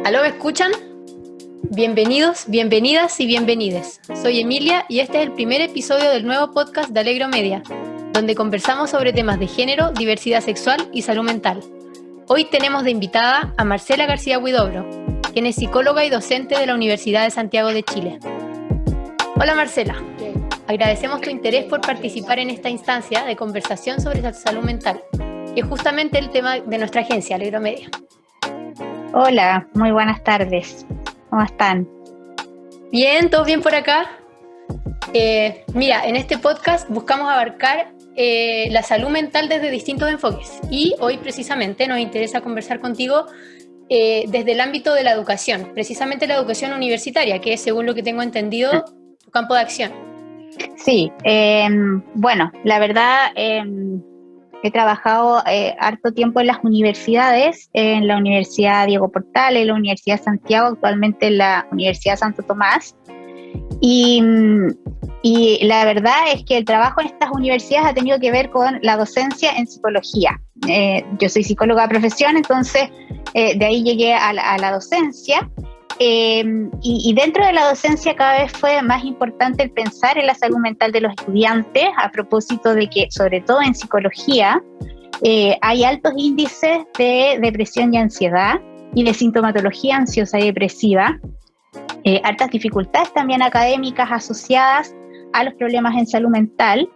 ¿Aló, me escuchan? Bienvenidos, bienvenidas y bienvenides. Soy Emilia y este es el primer episodio del nuevo podcast de Alegro Media, donde conversamos sobre temas de género, diversidad sexual y salud mental. Hoy tenemos de invitada a Marcela García Huidobro, quien es psicóloga y docente de la Universidad de Santiago de Chile. Hola Marcela, agradecemos tu interés por participar en esta instancia de conversación sobre la salud mental, que es justamente el tema de nuestra agencia, Alegro Media. Hola, muy buenas tardes. ¿Cómo están? Bien, ¿todo bien por acá? Mira, en este podcast buscamos abarcar la salud mental desde distintos enfoques y hoy precisamente nos interesa conversar contigo desde el ámbito de la educación, precisamente la educación universitaria, que es, según lo que tengo entendido, tu campo de acción. Sí, bueno, la verdad he trabajado harto tiempo en las universidades, en la Universidad Diego Portales, en la Universidad Santiago, actualmente en la Universidad Santo Tomás. Y la verdad es que el trabajo en estas universidades ha tenido que ver con la docencia en psicología. Yo soy psicóloga de profesión, entonces de ahí llegué a la docencia. Y dentro de la docencia cada vez fue más importante el pensar en la salud mental de los estudiantes, a propósito de que, sobre todo en psicología, hay altos índices de depresión y ansiedad y de sintomatología ansiosa y depresiva, altas dificultades también académicas asociadas a los problemas en salud mental,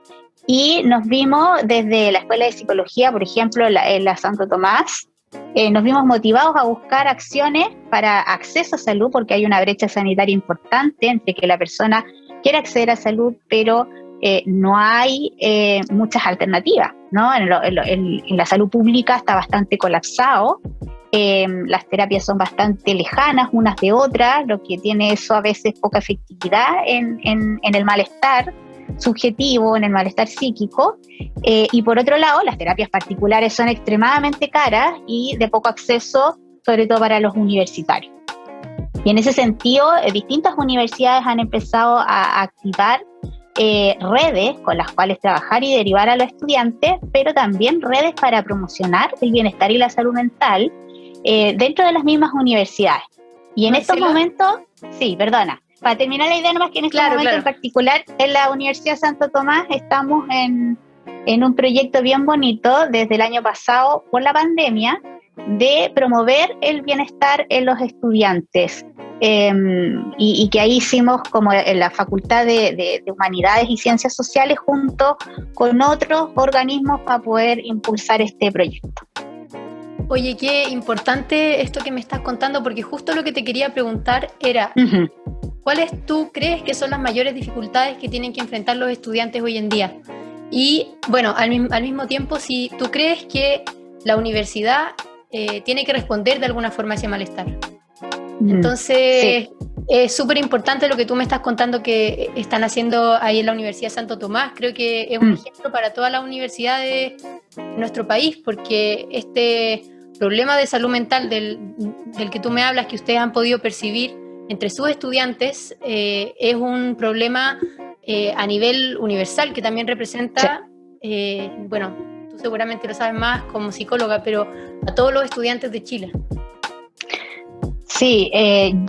y nos vimos desde la Escuela de Psicología, por ejemplo, en la Santo Tomás, nos vimos motivados a buscar acciones para acceso a salud, porque hay una brecha sanitaria importante entre que la persona quiere acceder a salud, pero no hay muchas alternativas, ¿no? En la salud pública está bastante colapsado, las terapias son bastante lejanas unas de otras, lo que tiene eso a veces poca efectividad en el malestar subjetivo, en el malestar psíquico, y por otro lado las terapias particulares son extremadamente caras y de poco acceso, sobre todo para los universitarios. Y en ese sentido, distintas universidades han empezado a activar redes con las cuales trabajar y derivar a los estudiantes, pero también redes para promocionar el bienestar y la salud mental dentro de las mismas universidades. Y en estos momentos, para terminar la idea, nomás que en este momento en particular, en la Universidad Santo Tomás estamos en un proyecto bien bonito desde el año pasado por la pandemia de promover el bienestar en los estudiantes, y que ahí hicimos como en la Facultad de Humanidades y Ciencias Sociales junto con otros organismos para poder impulsar este proyecto. Oye, qué importante esto que me estás contando, porque justo lo que te quería preguntar era... ¿Cuáles tú crees que son las mayores dificultades que tienen que enfrentar los estudiantes hoy en día? Y bueno, al mismo tiempo, si tú crees que la universidad tiene que responder de alguna forma a ese malestar. Entonces, es súper importante lo que tú me estás contando que están haciendo ahí en la Universidad Santo Tomás. Creo que es un ejemplo para todas las universidades de nuestro país, porque este problema de salud mental del que tú me hablas, que ustedes han podido percibir entre sus estudiantes, es un problema a nivel universal que también representa, bueno, tú seguramente lo sabes más como psicóloga, pero a todos los estudiantes de Chile. Sí,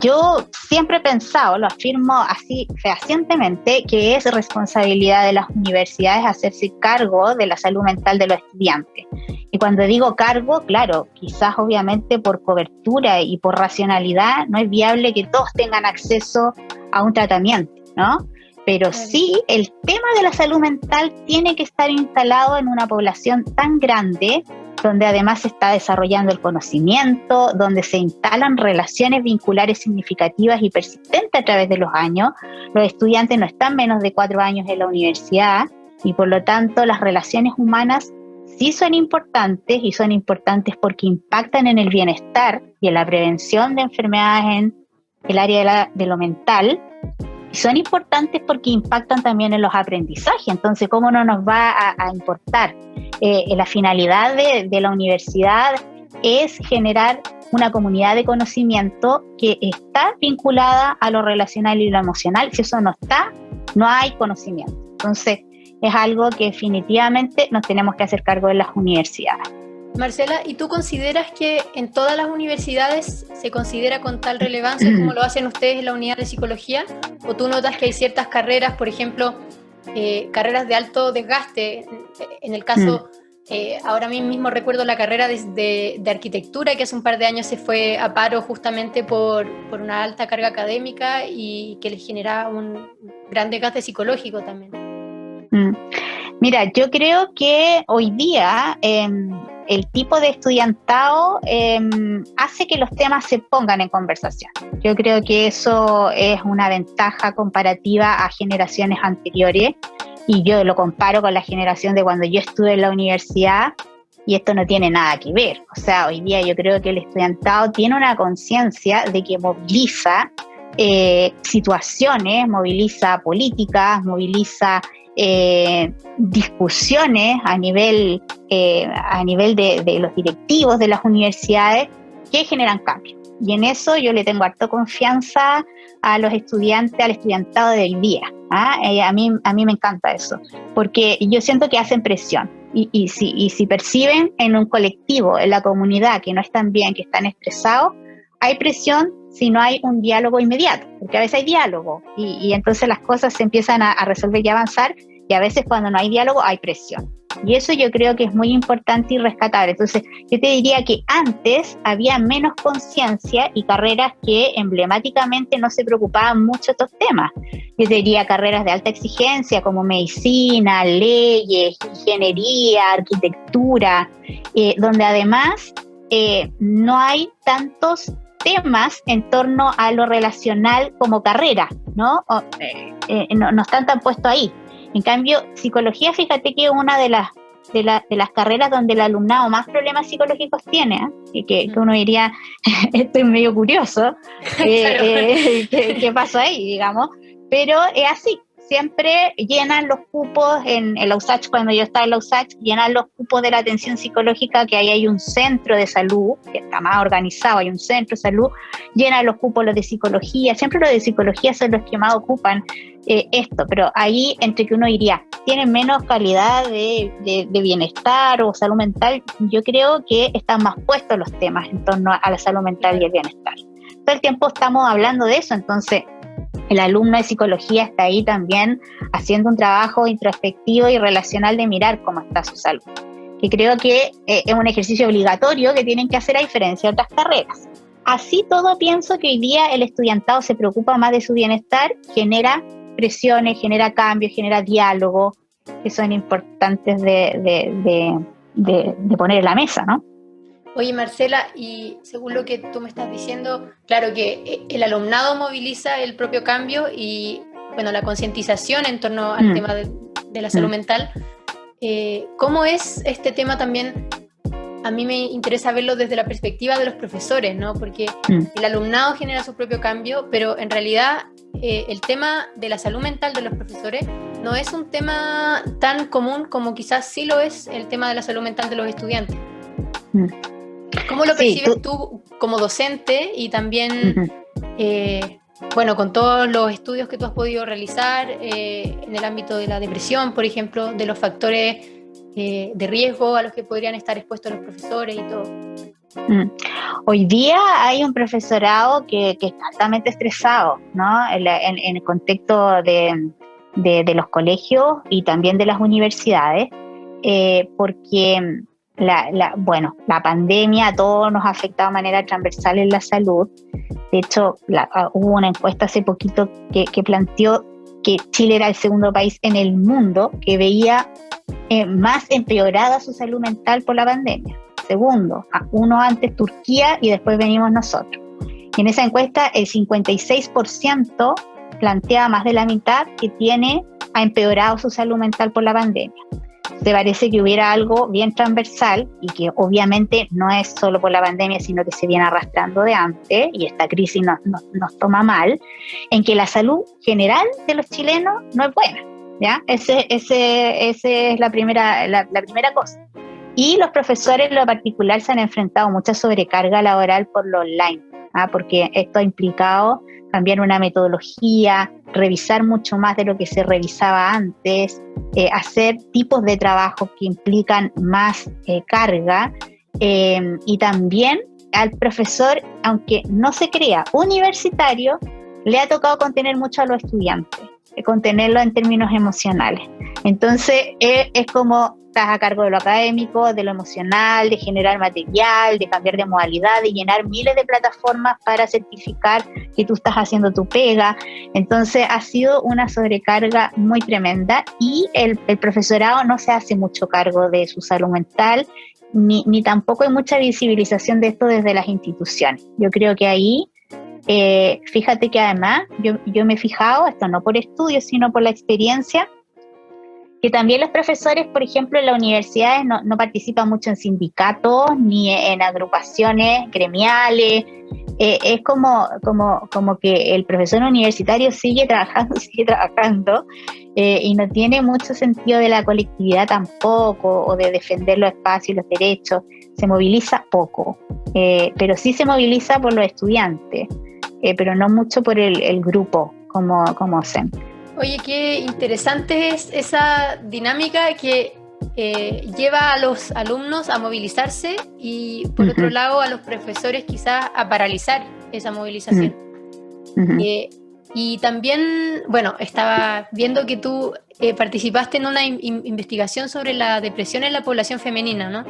yo siempre he pensado, lo afirmo así fehacientemente, que es responsabilidad de las universidades hacerse cargo de la salud mental de los estudiantes. Y cuando digo cargo, claro, quizás obviamente por cobertura y por racionalidad no es viable que todos tengan acceso a un tratamiento, ¿no? Pero sí, el tema de la salud mental tiene que estar instalado en una población tan grande, donde además se está desarrollando el conocimiento, donde se instalan relaciones vinculares significativas y persistentes a través de los años. Los estudiantes no están menos de 4 años en la universidad y por lo tanto las relaciones humanas sí son importantes, y son importantes porque impactan en el bienestar y en la prevención de enfermedades en el área de lo mental, y son importantes porque impactan también en los aprendizajes. Entonces, ¿cómo no nos va a importar? La finalidad de la universidad es generar una comunidad de conocimiento que está vinculada a lo relacional y lo emocional. Si eso no está, no hay conocimiento. Entonces, es algo que definitivamente nos tenemos que hacer cargo de las universidades. Marcela, ¿y tú consideras que en todas las universidades se considera con tal relevancia como lo hacen ustedes en la unidad de psicología? ¿O tú notas que hay ciertas carreras, por ejemplo, carreras de alto desgaste? En el caso, ahora mismo recuerdo la carrera de arquitectura, que hace un par de años se fue a paro justamente por una alta carga académica y que les genera un gran desgaste psicológico también. Mira, yo creo que hoy día el tipo de estudiantado hace que los temas se pongan en conversación. Yo creo que eso es una ventaja comparativa a generaciones anteriores, y yo lo comparo con la generación de cuando yo estuve en la universidad, y esto no tiene nada que ver. O sea, hoy día yo creo que el estudiantado tiene una conciencia de que moviliza situaciones, moviliza políticas, moviliza discusiones a nivel de los directivos de las universidades que generan cambios. Y en eso yo le tengo harta confianza a los estudiantes, al estudiantado de hoy día. A mí me encanta eso, porque yo siento que hacen presión. Y si perciben en un colectivo, en la comunidad, que no están bien, que están estresados, hay presión si no hay un diálogo inmediato, porque a veces hay diálogo y entonces las cosas se empiezan a resolver y avanzar, y a veces cuando no hay diálogo hay presión. Y eso yo creo que es muy importante y rescatable. Entonces yo te diría que antes había menos conciencia y carreras que emblemáticamente no se preocupaban mucho de estos temas. Yo te diría carreras de alta exigencia como medicina, leyes, ingeniería, arquitectura, donde además no hay tantos temas en torno a lo relacional como carrera, ¿no? No están tan puestos ahí. En cambio, psicología, fíjate que es una de las carreras donde el alumnado más problemas psicológicos tiene, y que uno diría, esto es medio curioso, ¿qué pasó ahí, digamos? Pero es así. Siempre llenan los cupos en la USACH. Cuando yo estaba en la USACH, llenan los cupos de la atención psicológica, que ahí hay un centro de salud, que está más organizado, hay un centro de salud, llenan los cupos los de psicología. Siempre los de psicología son los que más ocupan esto, pero ahí entre que uno diría, tienen menos calidad de bienestar o salud mental, yo creo que están más puestos los temas en torno a la salud mental y el bienestar. Todo el tiempo estamos hablando de eso, entonces el alumno de psicología está ahí también haciendo un trabajo introspectivo y relacional de mirar cómo está su salud, que creo que es un ejercicio obligatorio que tienen que hacer a diferencia de otras carreras. Así todo, pienso que hoy día el estudiantado se preocupa más de su bienestar, genera presiones, genera cambios, genera diálogo, que son importantes de poner en la mesa, ¿no? Oye, Marcela, y según lo que tú me estás diciendo, claro que el alumnado moviliza el propio cambio y, bueno, la concientización en torno al tema de la salud mental. ¿Cómo es este tema también? A mí me interesa verlo desde la perspectiva de los profesores, ¿no? Porque el alumnado genera su propio cambio, pero en realidad el tema de la salud mental de los profesores no es un tema tan común como quizás sí lo es el tema de la salud mental de los estudiantes. ¿Cómo lo percibes tú como docente y también, bueno, con todos los estudios que tú has podido realizar en el ámbito de la depresión, por ejemplo, de los factores de riesgo a los que podrían estar expuestos los profesores y todo? Hoy día hay un profesorado que está altamente estresado, ¿no? En el contexto de los colegios y también de las universidades, porque la pandemia a todos nos ha afectado de manera transversal en la salud. De hecho, hubo una encuesta hace poquito que planteó que Chile era el segundo país en el mundo que veía más empeorada su salud mental por la pandemia. Segundo, uno antes Turquía y después venimos nosotros. Y en esa encuesta el 56% plantea, más de la mitad, que ha empeorado su salud mental por la pandemia. Te parece que hubiera algo bien transversal y que obviamente no es solo por la pandemia, sino que se viene arrastrando de antes, y esta crisis nos toma mal, en que la salud general de los chilenos no es buena, ¿ya? Ese es la primera cosa. Y los profesores en lo particular se han enfrentado a mucha sobrecarga laboral por lo online, porque esto ha implicado cambiar una metodología, revisar mucho más de lo que se revisaba antes, hacer tipos de trabajo que implican más carga, Y también al profesor, aunque no se crea universitario, le ha tocado contener mucho a los estudiantes, contenerlo en términos emocionales. Entonces es como estás a cargo de lo académico, de lo emocional, de generar material, de cambiar de modalidad, de llenar miles de plataformas para certificar que tú estás haciendo tu pega. Entonces ha sido una sobrecarga muy tremenda y el profesorado no se hace mucho cargo de su salud mental, ni tampoco hay mucha visibilización de esto desde las instituciones. Yo creo que ahí, fíjate que además yo me he fijado, esto no por estudios, sino por la experiencia, que también los profesores, por ejemplo, en las universidades no participan mucho en sindicatos ni en agrupaciones gremiales. Es como que el profesor universitario sigue trabajando y no tiene mucho sentido de la colectividad tampoco, o de defender los espacios y los derechos. Se moviliza poco, pero sí se moviliza por los estudiantes, pero no mucho por el grupo como hacen. Oye, qué interesante es esa dinámica que lleva a los alumnos a movilizarse y, por otro lado, a los profesores quizás a paralizar esa movilización. Y también, bueno, estaba viendo que tú participaste en una investigación sobre la depresión en la población femenina, ¿no?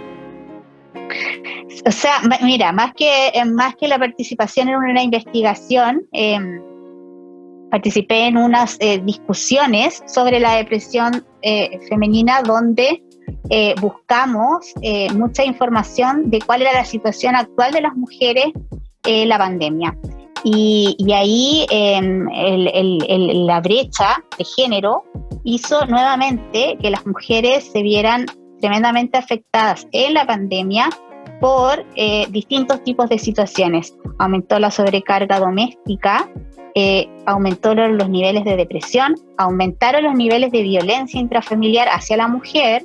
O sea, mira, más que la participación en una investigación, participé en unas discusiones sobre la depresión femenina, donde buscamos mucha información de cuál era la situación actual de las mujeres en la pandemia. Y ahí la brecha de género hizo nuevamente que las mujeres se vieran tremendamente afectadas en la pandemia por distintos tipos de situaciones. Aumentó la sobrecarga doméstica, aumentó los niveles de depresión, aumentaron los niveles de violencia intrafamiliar hacia la mujer,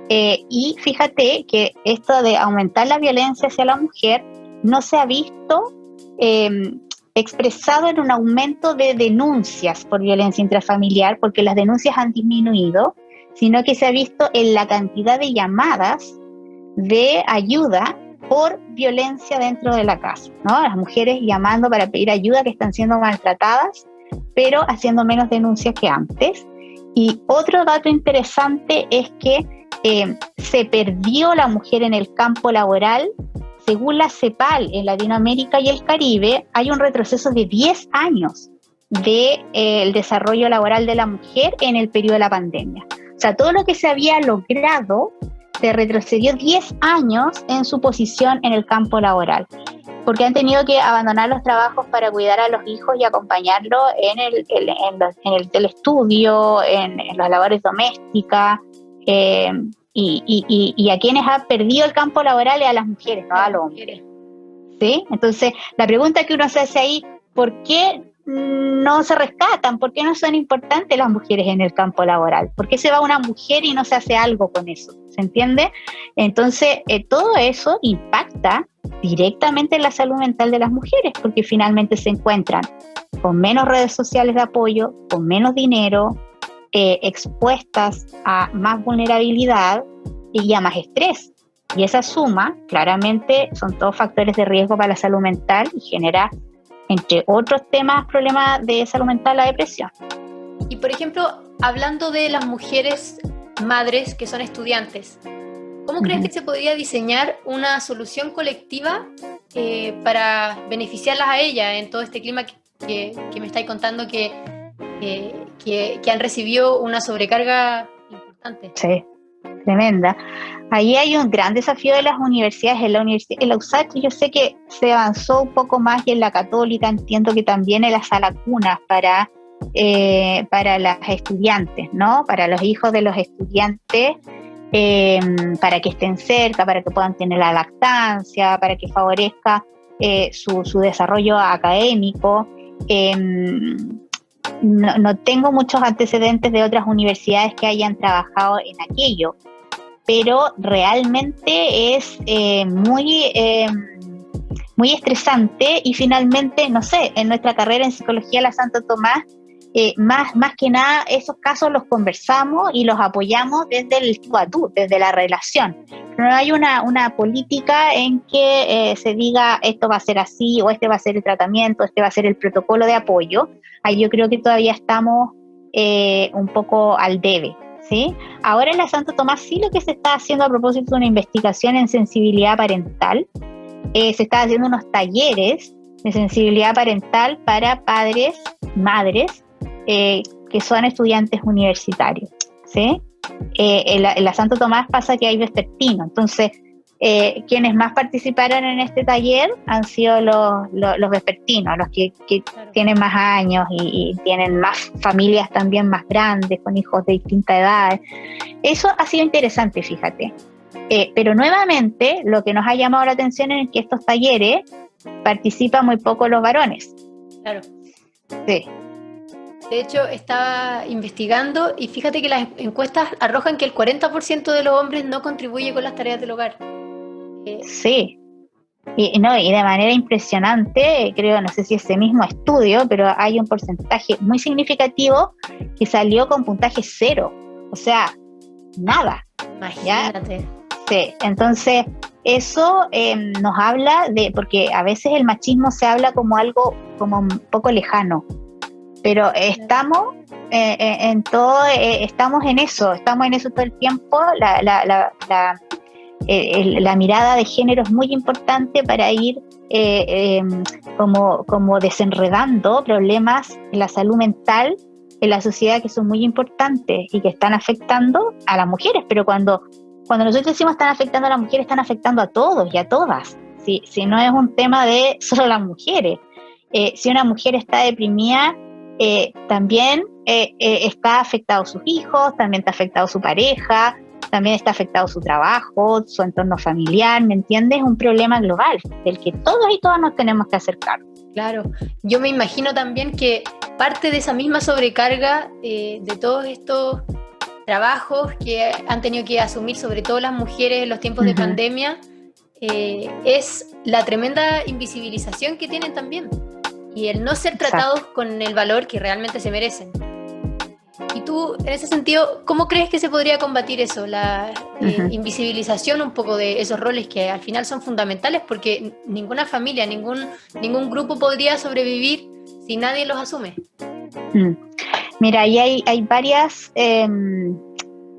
y fíjate que esto de aumentar la violencia hacia la mujer no se ha visto expresado en un aumento de denuncias por violencia intrafamiliar, porque las denuncias han disminuido, sino que se ha visto en la cantidad de llamadas de ayuda por violencia dentro de la casa, ¿no? Las mujeres llamando para pedir ayuda, que están siendo maltratadas, pero haciendo menos denuncias que antes. Y otro dato interesante es que se perdió la mujer en el campo laboral. Según la CEPAL, en Latinoamérica y el Caribe hay un retroceso de 10 años del desarrollo laboral de la mujer en el periodo de la pandemia. O sea, todo lo que se había logrado se retrocedió 10 años en su posición en el campo laboral, porque han tenido que abandonar los trabajos para cuidar a los hijos y acompañarlos en el telestudio, en las labores domésticas, y a quienes han perdido el campo laboral es a las mujeres, no a los hombres. ¿Sí? Entonces, la pregunta que uno se hace ahí, ¿por qué no se rescatan? ¿Por qué no son importantes las mujeres en el campo laboral? ¿Por qué se va una mujer y no se hace algo con eso? ¿Se entiende? Entonces, todo eso impacta directamente en la salud mental de las mujeres, porque finalmente se encuentran con menos redes sociales de apoyo, con menos dinero, expuestas a más vulnerabilidad y a más estrés. Y esa suma, claramente, son todos factores de riesgo para la salud mental y genera, entre otros problemas de salud mental, la depresión. Y, por ejemplo, hablando de las mujeres madres que son estudiantes, ¿cómo crees que se podría diseñar una solución colectiva para beneficiarlas a ellas en todo este clima que me estáis contando que han recibido una sobrecarga importante? Sí, tremenda. Ahí hay un gran desafío de las universidades. En la USACH yo sé que se avanzó un poco más, y en la Católica entiendo que también en las salas cunas para las estudiantes, ¿no? Para los hijos de los estudiantes, para que estén cerca, para que puedan tener la lactancia, para que favorezca su desarrollo académico. No tengo muchos antecedentes de otras universidades que hayan trabajado en aquello, pero realmente es muy estresante. Y finalmente, no sé, en nuestra carrera en psicología la Santo Tomás más que nada esos casos los conversamos y los apoyamos desde el tú a tú, desde la relación. No hay una política en que se diga esto va a ser así, o este va a ser el tratamiento, este va a ser el protocolo de apoyo. Ahí yo creo que todavía estamos un poco al debe, ¿sí? Ahora en la Santo Tomás sí lo que se está haciendo a propósito de una investigación en sensibilidad parental, se está haciendo unos talleres de sensibilidad parental para padres, madres, que son estudiantes universitarios, ¿sí? En la Santo Tomás pasa que hay vespertino, entonces quienes más participaron en este taller han sido los vespertinos, los que claro, tienen más años y tienen más familias también más grandes, con hijos de distintas edades. Eso ha sido interesante, fíjate. Pero nuevamente lo que nos ha llamado la atención es que estos talleres participan muy poco los varones. Claro. Sí. De hecho, estaba investigando y fíjate que las encuestas arrojan que el 40% de los hombres no contribuye con las tareas del hogar. Sí, y de manera impresionante, creo, no sé si ese mismo estudio, pero hay un porcentaje muy significativo que salió con puntaje 0, o sea, nada. Imagínate. ¿Ya? Sí, entonces eso nos habla de, porque a veces el machismo se habla como algo como un poco lejano, pero estamos en todo, estamos en eso todo el tiempo. La mirada de género es muy importante para ir como desenredando problemas en la salud mental en la sociedad que son muy importantes y que están afectando a las mujeres, pero cuando nosotros decimos están afectando a las mujeres, están afectando a todos y a todas. Si no es un tema de solo las mujeres. Si una mujer está deprimida, también está afectado sus hijos, también está afectado su pareja, también está afectado su trabajo, su entorno familiar, ¿me entiendes? Es un problema global del que todos y todas nos tenemos que hacer cargo. Claro, yo me imagino también que parte de esa misma sobrecarga de todos estos trabajos que han tenido que asumir sobre todo las mujeres en los tiempos de pandemia es la tremenda invisibilización que tienen también y el no ser tratados con el valor que realmente se merecen. Y tú, en ese sentido, ¿cómo crees que se podría combatir eso? La invisibilización un poco de esos roles que al final son fundamentales porque ninguna familia, ningún grupo podría sobrevivir si nadie los asume. Mira, ahí hay varias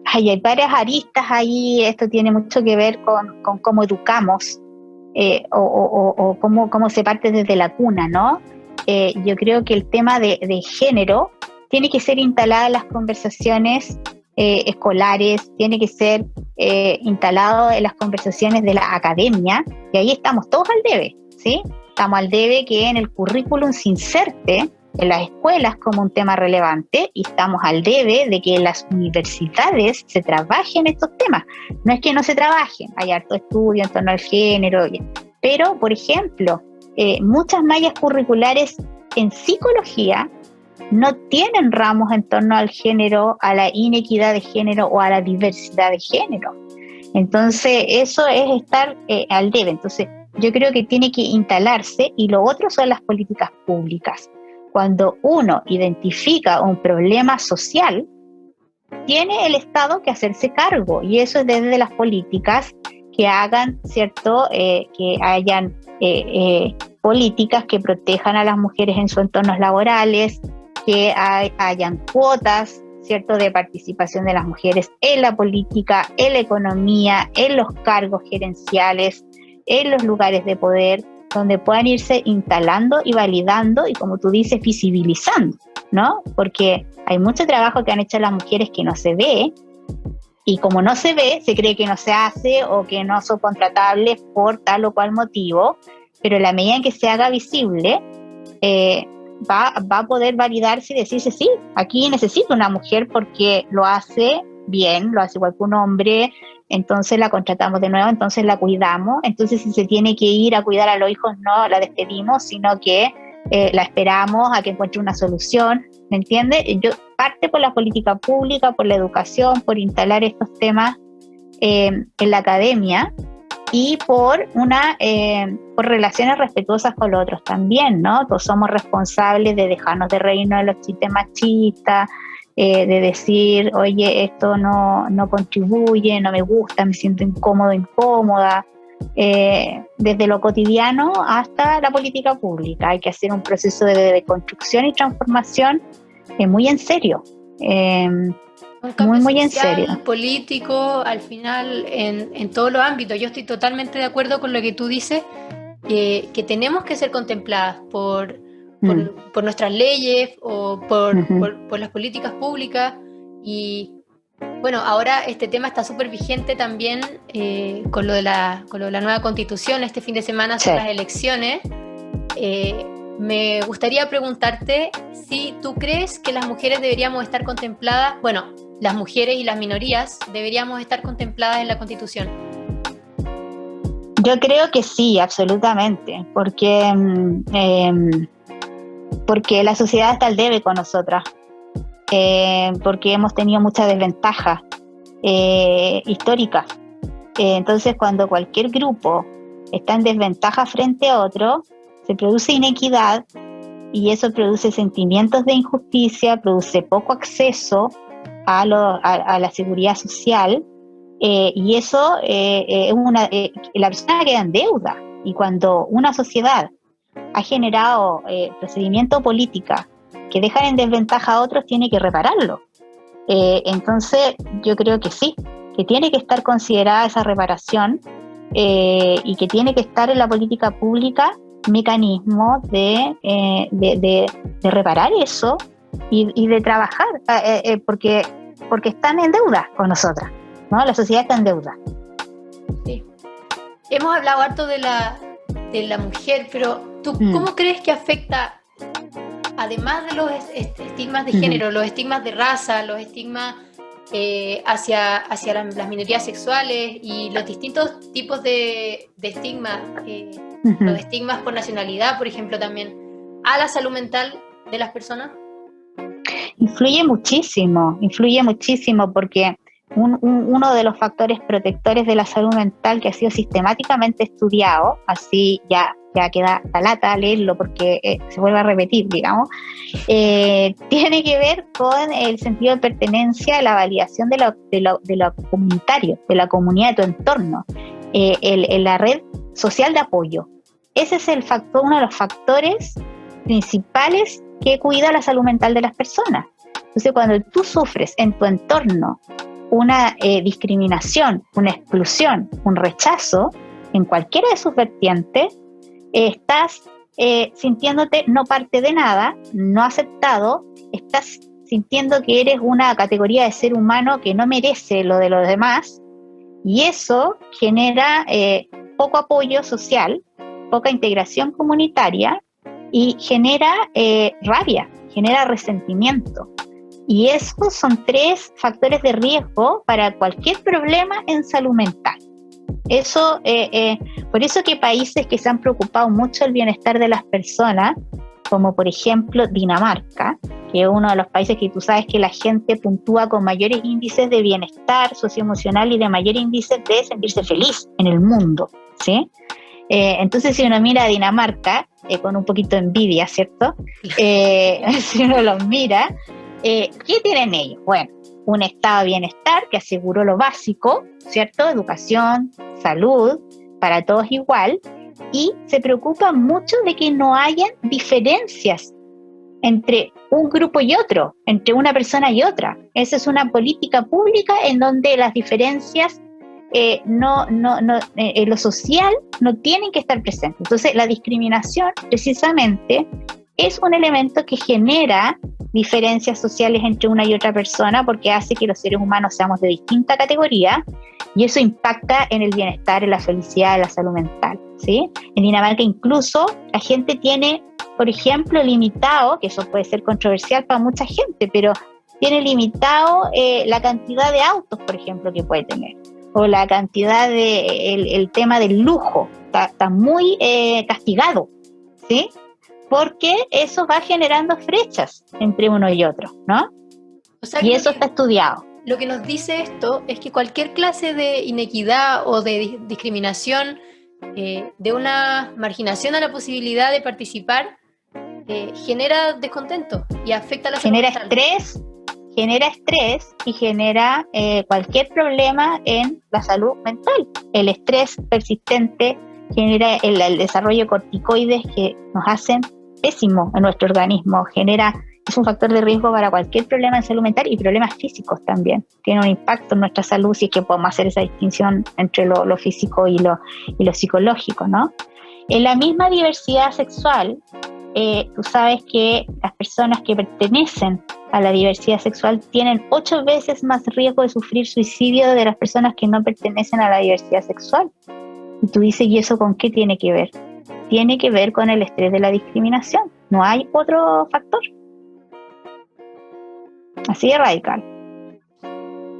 aristas ahí. Esto tiene mucho que ver con cómo educamos o cómo se parte desde la cuna, ¿no? Yo creo que el tema de género tiene que ser instalado en las conversaciones escolares, tiene que ser instalado en las conversaciones de la academia, y ahí estamos todos al debe, ¿sí? Estamos al debe que en el currículum se inserte en las escuelas como un tema relevante, y estamos al debe de que en las universidades se trabajen estos temas. No es que no se trabajen, hay harto estudio en torno al género, pero, por ejemplo, muchas mallas curriculares en psicología no tienen ramos en torno al género, a la inequidad de género o a la diversidad de género. Entonces, eso es estar al debe. Entonces, yo creo que tiene que instalarse, y lo otro son las políticas públicas. Cuando uno identifica un problema social, tiene el Estado que hacerse cargo, y eso es desde las políticas que hagan, ¿cierto? Que hayan políticas que protejan a las mujeres en sus entornos laborales, que hayan cuotas, ¿cierto?, de participación de las mujeres en la política, en la economía, en los cargos gerenciales, en los lugares de poder, donde puedan irse instalando y validando y, como tú dices, visibilizando, ¿no? Porque hay mucho trabajo que han hecho las mujeres que no se ve, y como no se ve, se cree que no se hace o que no son contratables por tal o cual motivo, pero en la medida en que se haga visible, va a poder validarse y decirse, sí, aquí necesito una mujer porque lo hace bien, lo hace igual que un hombre, entonces la contratamos de nuevo, entonces la cuidamos, entonces si se tiene que ir a cuidar a los hijos, no la despedimos, sino que la esperamos a que encuentre una solución, ¿me entiendes? Yo parte por la política pública, por la educación, por instalar estos temas en la academia, y por por relaciones respetuosas con los otros también, ¿no? Todos somos responsables de dejarnos de reírnos de los chistes machistas, de decir, oye, esto no contribuye, no me gusta, me siento incómodo, incómoda, desde lo cotidiano hasta la política pública. Hay que hacer un proceso de construcción y transformación muy en serio. Un cambio muy en social, serio. político, al final, en todos los ámbitos. Yo estoy totalmente de acuerdo con lo que tú dices, que tenemos que ser contempladas por nuestras leyes o por las políticas públicas. Y bueno, ahora este tema está súper vigente también con lo de la nueva constitución. Este fin de semana son las elecciones. Me gustaría preguntarte si tú crees que las mujeres deberíamos estar contempladas, bueno, las mujeres y las minorías deberíamos estar contempladas en la Constitución. Yo creo que sí, absolutamente, porque la sociedad está al debe con nosotras, porque hemos tenido muchas desventajas históricas. Entonces, cuando cualquier grupo está en desventaja frente a otro, se produce inequidad y eso produce sentimientos de injusticia, produce poco acceso a la seguridad social, y eso la persona queda en deuda. Y cuando una sociedad ha generado procedimientos políticos que dejan en desventaja a otros, tiene que repararlo. Entonces yo creo que sí, que tiene que estar considerada esa reparación, y que tiene que estar en la política pública mecanismos de reparar eso y de trabajar, porque están en deuda con nosotras, ¿no? La sociedad está en deuda. Sí. Hemos hablado harto de la mujer, pero ¿tú cómo crees que afecta, además de los estigmas de género, los estigmas de raza, los estigmas hacia las minorías sexuales y los distintos tipos de estigmas, los estigmas por nacionalidad, por ejemplo, también, a la salud mental de las personas? Influye muchísimo porque uno de los factores protectores de la salud mental que ha sido sistemáticamente estudiado, así ya queda la lata leerlo porque se vuelve a repetir, digamos, tiene que ver con el sentido de pertenencia, la validación de lo comunitario, de la comunidad de tu entorno, la red social de apoyo. Ese es uno de los factores principales que cuida la salud mental de las personas. Entonces, cuando tú sufres en tu entorno una discriminación, una exclusión, un rechazo, en cualquiera de sus vertientes, estás sintiéndote no parte de nada, no aceptado, estás sintiendo que eres una categoría de ser humano que no merece lo de los demás, y eso genera poco apoyo social, poca integración comunitaria, y genera rabia, genera resentimiento. Y esos son 3 factores de riesgo para cualquier problema en salud mental. Eso, por eso que países que se han preocupado mucho del bienestar de las personas, como por ejemplo Dinamarca, que es uno de los países que tú sabes que la gente puntúa con mayores índices de bienestar socioemocional y de mayor índice de sentirse feliz en el mundo, ¿sí? Entonces, si uno mira a Dinamarca, con un poquito de envidia, ¿cierto? Si uno los mira, ¿qué tienen ellos? Bueno, un estado de bienestar que aseguró lo básico, ¿cierto? Educación, salud, para todos igual, y se preocupan mucho de que no hayan diferencias entre un grupo y otro, entre una persona y otra. Esa es una política pública en donde las diferencias en lo social no tienen que estar presentes. Entonces, la discriminación precisamente es un elemento que genera diferencias sociales entre una y otra persona, porque hace que los seres humanos seamos de distinta categoría, y eso impacta en el bienestar, en la felicidad, en la salud mental, ¿sí? En Dinamarca incluso la gente tiene, por ejemplo, limitado, que eso puede ser controversial para mucha gente, pero tiene limitado la cantidad de autos, por ejemplo, que puede tener, o la cantidad el tema del lujo, está muy castigado, ¿sí? Porque eso va generando brechas entre uno y otro, ¿no? O sea, y eso está estudiado. lo que nos dice esto es que cualquier clase de inequidad o de discriminación, de una marginación a la posibilidad de participar, genera descontento y afecta a la salud mental. Genera estrés y genera cualquier problema en la salud mental. El estrés persistente genera el desarrollo de corticoides que nos hacen pésimo en nuestro organismo, es un factor de riesgo para cualquier problema en salud mental y problemas físicos también. Tiene un impacto en nuestra salud si es que podemos hacer esa distinción entre lo físico y lo psicológico, ¿no? En la misma diversidad sexual, tú sabes que las personas que pertenecen a la diversidad sexual tienen 8 veces más riesgo de sufrir suicidio de las personas que no pertenecen a la diversidad sexual. Y tú dices, ¿y eso con qué tiene que ver? Tiene que ver con el estrés de la discriminación. No hay otro factor. Así de radical.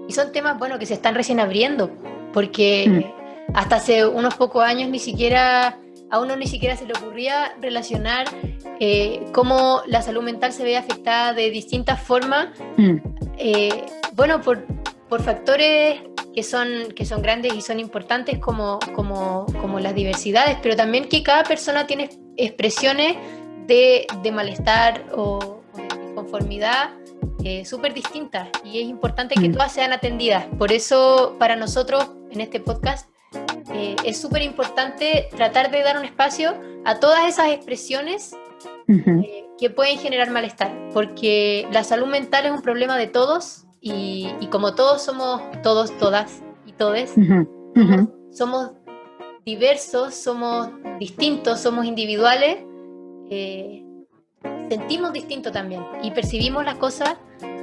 Y son temas, bueno, que se están recién abriendo, porque hasta hace unos pocos años a uno ni siquiera se le ocurría relacionar cómo la salud mental se ve afectada de distintas formas, bueno, por factores que son grandes y son importantes como las diversidades, pero también que cada persona tiene expresiones de malestar o de disconformidad súper distintas, y es importante que todas sean atendidas. Por eso para nosotros en este podcast es súper importante tratar de dar un espacio a todas esas expresiones que pueden generar malestar, porque la salud mental es un problema de todos, y como todos somos todos, todas y todes, somos diversos, somos distintos, somos individuales, sentimos distinto también y percibimos las cosas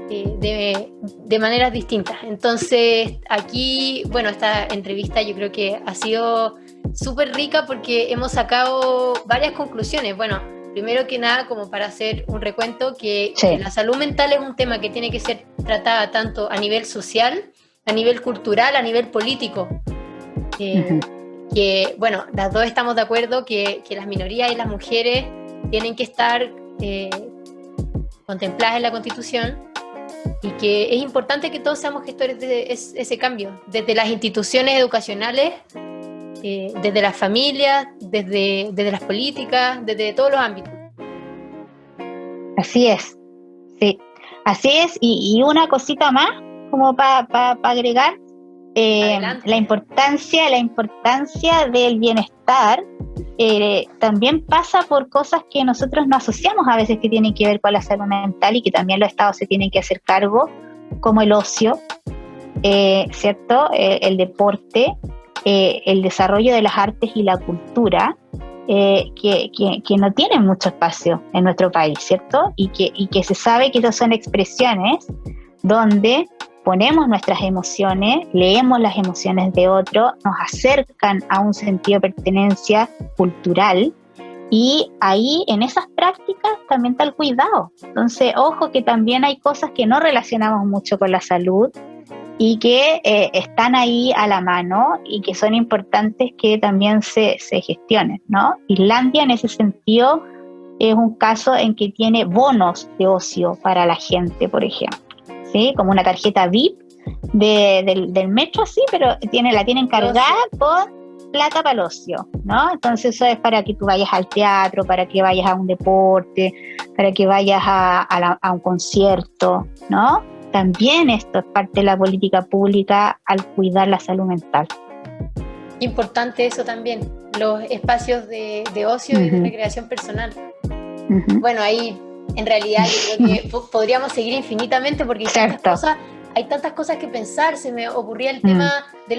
de maneras distintas. Entonces aquí, bueno, esta entrevista yo creo que ha sido súper rica porque hemos sacado varias conclusiones. Bueno, primero que nada, como para hacer un recuento, que la salud mental es un tema que tiene que ser tratada tanto a nivel social, a nivel cultural, a nivel político. Que, bueno, las dos estamos de acuerdo que las minorías y las mujeres tienen que estar contempladas en la Constitución, y que es importante que todos seamos gestores de ese cambio, desde las instituciones educacionales, desde las familias, desde las políticas, desde todos los ámbitos. Así es, sí, así es, y una cosita más, como para agregar, la importancia del bienestar también pasa por cosas que nosotros no asociamos a veces, que tienen que ver con la salud mental y que también los estados se tienen que hacer cargo, como el ocio, ¿cierto? El deporte, el desarrollo de las artes y la cultura, que no tienen mucho espacio en nuestro país, ¿cierto? Y que se sabe que esas son expresiones donde ponemos nuestras emociones, leemos las emociones de otro, nos acercan a un sentido de pertenencia cultural, y ahí en esas prácticas también está el cuidado. Entonces, ojo que también hay cosas que no relacionamos mucho con la salud y que están ahí a la mano y que son importantes que también se gestionen, ¿no? Islandia en ese sentido es un caso en que tiene bonos de ocio para la gente, por ejemplo. ¿Sí? Como una tarjeta VIP del metro, así, pero la tienen cargada con plata para el ocio, ¿no? Entonces eso es para que tú vayas al teatro, para que vayas a un deporte, para que vayas a un concierto, ¿no? También esto es parte de la política pública al cuidar la salud mental. Importante eso también, los espacios de ocio y de recreación personal. Bueno, ahí en realidad yo creo que podríamos seguir infinitamente, porque hay tantas cosas que pensar. Se me ocurría el tema de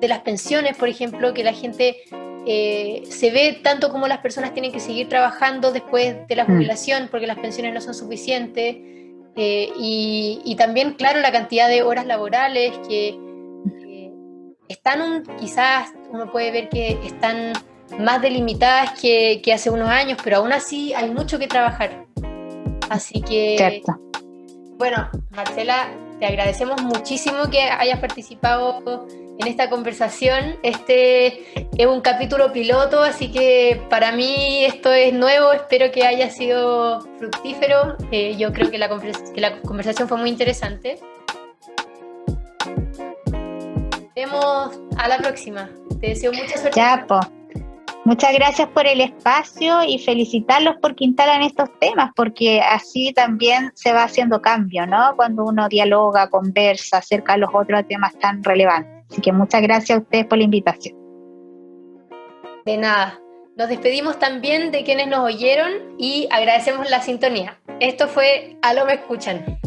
las pensiones, por ejemplo, que la gente se ve tanto como las personas tienen que seguir trabajando después de la jubilación porque las pensiones no son suficientes, y también, claro, la cantidad de horas laborales que están, quizás uno puede ver que están más delimitadas que hace unos años, pero aún así hay mucho que trabajar. Así que, bueno, Marcela, te agradecemos muchísimo que hayas participado en esta conversación. Este es un capítulo piloto, así que para mí esto es nuevo. Espero que haya sido fructífero. Yo creo que la conversación fue muy interesante. vemos a la próxima. Te deseo mucha suerte. Ya, po. Muchas gracias por el espacio y felicitarlos porque instalan estos temas, porque así también se va haciendo cambio, ¿no? Cuando uno dialoga, conversa acerca de los otros temas tan relevantes. Así que muchas gracias a ustedes por la invitación. De nada. Nos despedimos también de quienes nos oyeron y agradecemos la sintonía. Esto fue Aló Me Escuchan.